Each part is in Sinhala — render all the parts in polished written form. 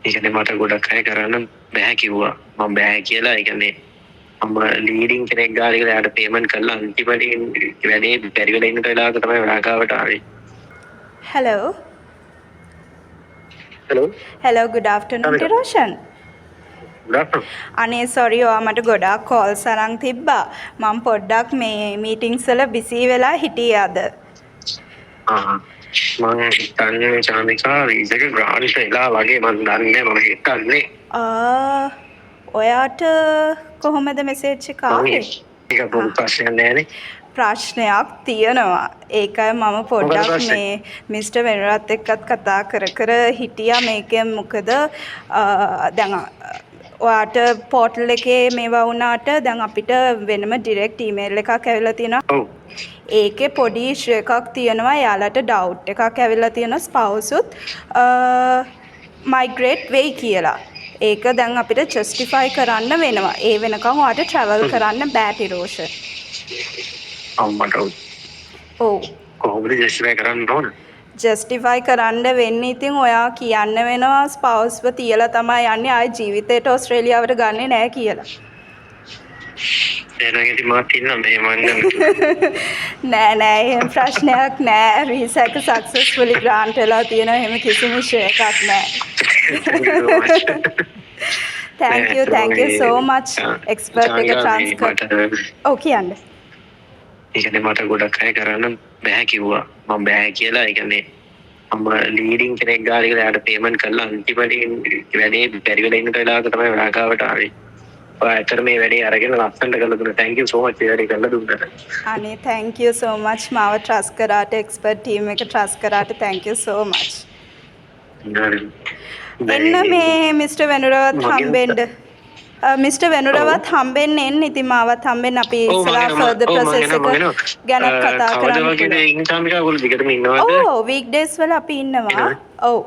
ඒ කියන්නේ මට ගොඩක් අය කරන්න බෑ කිව්වා. මම බෑ කියලා. ඒ කියන්නේ මම ලීඩින් කෙනෙක් ගාලා කියලා එයාට පේමන්ට් කරලා අන්තිමට වැඩේ බැරි වෙලා ඉන්න වෙලාවක තමයි රාගාවට ආවේ. Hello. Hello, good afternoon to Roshan. අනේ සොරි ඔයා මට ගොඩාක් කෝල්ස් අරන් තිබ්බා. මම පොඩ්ඩක් මේ මීටින්ග්ස් වල බිසි වෙලා හිටියේ අද. මම හිතන්නේ චාමිකා වීසක ග්‍රාන්ට් වෙලා වගේ මම දන්නේ මම හිතන්නේ. ඔයාට කොහොමද මෙසේජ් එක ආවේ? ඒක පොඩි ප්‍රශ්නයක් නෑනේ. ප්‍රශ්නයක් තියෙනවා. ඒකයි මම පොඩ්ඩක් මේ මිස්ටර් වෙනුරත් එක්කත් කතා කර හිටියා මේකෙන් මොකද දැන් ඔයාට පෝටල් එකේ මේවා වුණාට දැන් අපිට වෙනම ඩිරෙක්ට් ඊමේල් එකක් ඇවිල්ලා තියෙනවා. ඒකේ පොඩි ඉෂුව එකක් තියෙනවා. එයාලට ඩවුට් එකක් ඇවිල්ලා තියෙනවා ස්පවුසුත් මයිග්‍රේට් වෙයි කියලා. ඒක දැන් අපිට ජස්ටිෆයි කරන්න වෙනවා. ඒ වෙනකන් ඔයාට ට්‍රැවල් කරන්න බෑ ටිරෝෂන්. අම්මට ඔව් කොහොමද ජස්ටිෆයි කරන්න ඕන? ජස්ටිෆයි කරන්න වෙන්නේ ඉතින් ඔයා කියන්න වෙනවා ස්පවුස්ව තියලා තමයි යන්නේ ආයි ජීවිතේට ඕස්ට්‍රේලියාවට ගන්නෙ නෑ කියලා. එනගෙදි මාත් ඉන්න මේ මං නෑ එහෙම ප්‍රශ්නයක් නෑ. වීසා එක සක්සස්ෆුලි ග්‍රාන්ට් වෙලා තියෙනවා. එහෙම කිසිම ඉෂුව එකක් නෑ. thank you so much expert එක ට්‍රාන්ස්කර්. ඔව් කියන්නේ. ඒ කියන්නේ මට ගොඩක් අය කරන්න බෑ කිව්වා. මම බෑ කියලා. ඒ කියන්නේ මම ලීඩින් කෙනෙක් ගාලා කියලා එයාට පේමන්ට් කරලා අන්තිමට වැඩේ බැරි වෙලා ඉන්න වෙලාවක තමයි රාගාවට ආවේ. ඔයාට මේ වැඩේ අරගෙන ලස්සනට කරලා දුන්නා. thank you so much ඒ වැඩේ කරලා දුන්නට. අනේ thank you so much මාව ට්‍රස්ට් කරාට එක්ස්පර්ට් ටීම් එක ට්‍රස්ට් කරාට thank you so much. එන්න මේ මිස්ටර් වෙනුරවත් හම්බෙන්න. මිස්ටර් වෙනුරවත් හම්බෙන්න එන්න. ඉතින් මාවත් හම්බෙන්න අපි ඉස්සරහ ෆර්දර් ප්‍රොසෙස් එක ගැන කතා කරන්න. ඔව් වීක්ඩේස් වල අපි ඉන්නවා. ඔව්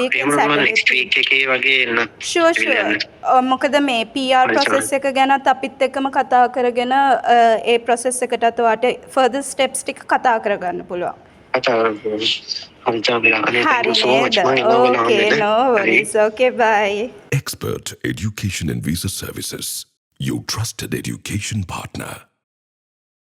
වීකෙන්ඩ් සැටර්ඩේ ෂුවර් මොකද මේ PR ප්‍රොසෙස් එක ගැනත් අපිත් එක්කම කතා කරගෙන ඒ ප්‍රොසෙස් එකටත් ඔයාට ෆර්දර් ස්ටෙප්ස් ටික කතා කරගන්න පුළුවන්. Okay, no worries. Okay, bye. Expert Education and Visa Services, your trusted education partner.